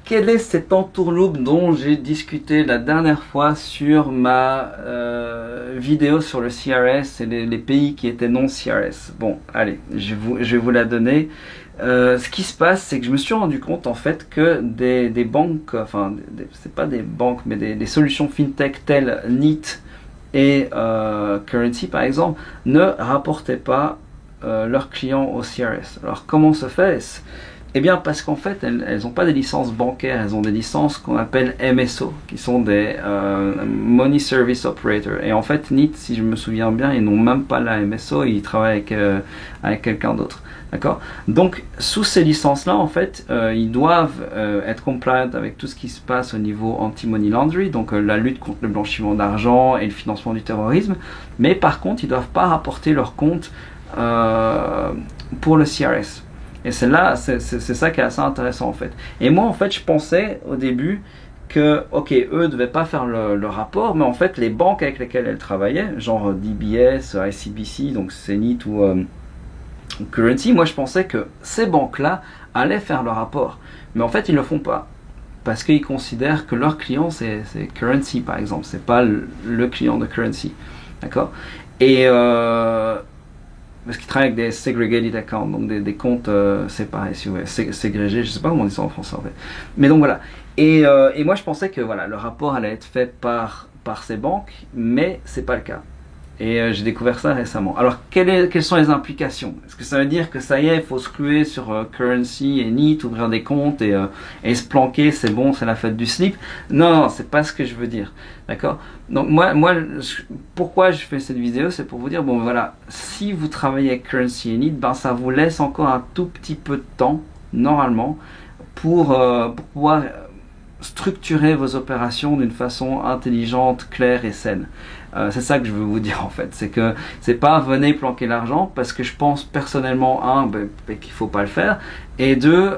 quel est cet entourloupe dont j'ai discuté la dernière fois sur ma vidéo sur le CRS et les pays qui étaient non CRS? Bon, allez, je vais vous la donner. Ce qui se passe, c'est que je me suis rendu compte en fait que des banques, enfin, c'est pas des banques, mais des solutions fintech telles Neat et Currency par exemple, ne rapportaient pas leurs clients au CRS. Alors comment se fait-ce? Eh bien parce qu'en fait elles n'ont pas des licences bancaires, elles ont des licences qu'on appelle MSO, qui sont des Money Service Operator. Et en fait Neat, si je me souviens bien, ils n'ont même pas la MSO, ils travaillent avec quelqu'un d'autre. D'accord? Donc sous ces licences-là, en fait, ils doivent être compliant avec tout ce qui se passe au niveau anti-money laundry, donc la lutte contre le blanchiment d'argent et le financement du terrorisme. Mais par contre, ils ne doivent pas rapporter leur compte pour le CRS. Et c'est ça qui est assez intéressant en fait. Et moi en fait je pensais au début que ok, eux ne devaient pas faire le rapport, mais en fait les banques avec lesquelles elles travaillaient, genre DBS, ICBC, donc Zenith ou Currency, moi je pensais que ces banques-là allaient faire le rapport. Mais en fait ils ne le font pas. Parce qu'ils considèrent que leur client c'est Currency par exemple, c'est pas le client de Currency. D'accord? Et parce qu'ils travaillent avec des segregated accounts, donc des comptes séparés, si vous voulez, ségrégés, je sais pas comment on dit ça en français en fait. Mais donc voilà. Et moi je pensais que voilà, le rapport allait être fait par ces banques, mais c'est pas le cas. Et j'ai découvert ça récemment. Alors quelles sont les implications? Est-ce que ça veut dire que ça y est, il faut se clouer sur Currency et Neat, ouvrir des comptes et se planquer, c'est bon, c'est la fête du slip? Non, c'est pas ce que je veux dire. D'accord? Donc moi, pourquoi je fais cette vidéo, c'est pour vous dire, bon voilà, si vous travaillez avec Currency et Neat, ben ça vous laisse encore un tout petit peu de temps, normalement, pour pouvoir structurer vos opérations d'une façon intelligente, claire et saine. C'est ça que je veux vous dire en fait, c'est que c'est pas venez planquer l'argent, parce que je pense personnellement qu'il faut pas le faire, et deux,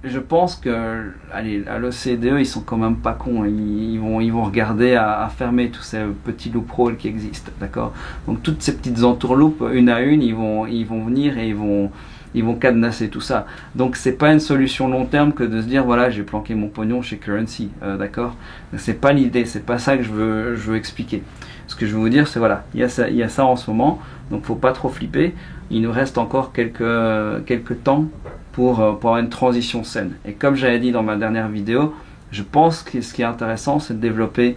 je pense que allez, à l'OCDE ils sont quand même pas cons, ils vont regarder à fermer tous ces petits loopholes qui existent, d'accord? Donc toutes ces petites entourloupes, une à une, ils vont venir et ils vont cadenasser tout ça. Donc c'est pas une solution long terme que de se dire voilà, j'ai planqué mon pognon chez Currency, d'accord? C'est pas l'idée, c'est pas ça que je veux expliquer. Ce que je veux vous dire, c'est voilà, il y a ça en ce moment, donc faut pas trop flipper. Il nous reste encore quelques temps pour avoir une transition saine. Et comme j'avais dit dans ma dernière vidéo, je pense que ce qui est intéressant, c'est de développer,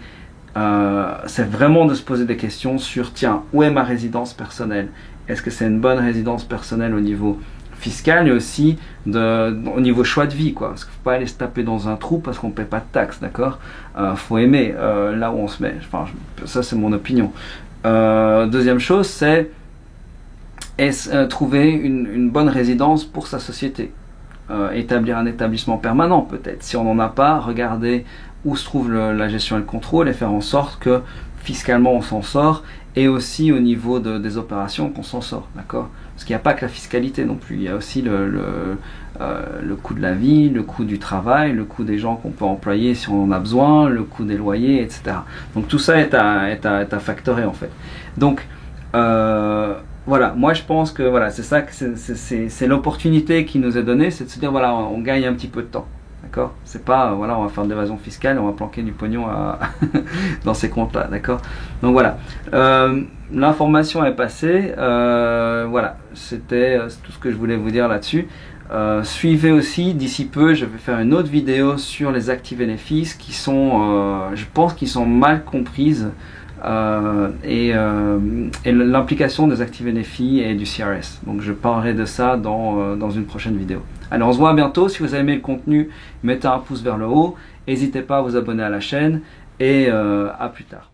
c'est vraiment de se poser des questions sur tiens, où est ma résidence personnelle? Est-ce que c'est une bonne résidence personnelle au niveau fiscal et aussi au niveau choix de vie, quoi? Parce qu'il ne faut pas aller se taper dans un trou parce qu'on ne paie pas de taxes, d'accord? Faut aimer là où on se met. Enfin, ça c'est mon opinion. Deuxième chose, c'est trouver une bonne résidence pour sa société. Établir un établissement permanent peut-être. Si on n'en a pas, regarder où se trouve la gestion et le contrôle et faire en sorte que fiscalement on s'en sort, et aussi au niveau des opérations qu'on s'en sort, d'accord? Parce qu'il n'y a pas que la fiscalité non plus, il y a aussi le coût de la vie, le coût du travail, le coût des gens qu'on peut employer si on en a besoin, le coût des loyers, etc. Donc tout ça est à factorer en fait. Donc voilà, moi je pense que voilà, c'est ça, c'est l'opportunité qui nous est donnée, c'est de se dire voilà, on gagne un petit peu de temps. D'accord? C'est pas, voilà, on va faire de l'évasion fiscale, on va planquer du pognon dans ces comptes-là, d'accord? Donc voilà, l'information est passée, voilà, c'était tout ce que je voulais vous dire là-dessus. Suivez aussi, d'ici peu, je vais faire une autre vidéo sur les actifs NFI qui sont, je pense qu'ils sont mal comprises, et l'implication des actifs NFI et du CRS. Donc je parlerai de ça dans une prochaine vidéo. Allez, on se voit bientôt. Si vous avez aimé le contenu, mettez un pouce vers le haut. N'hésitez pas à vous abonner à la chaîne et à plus tard.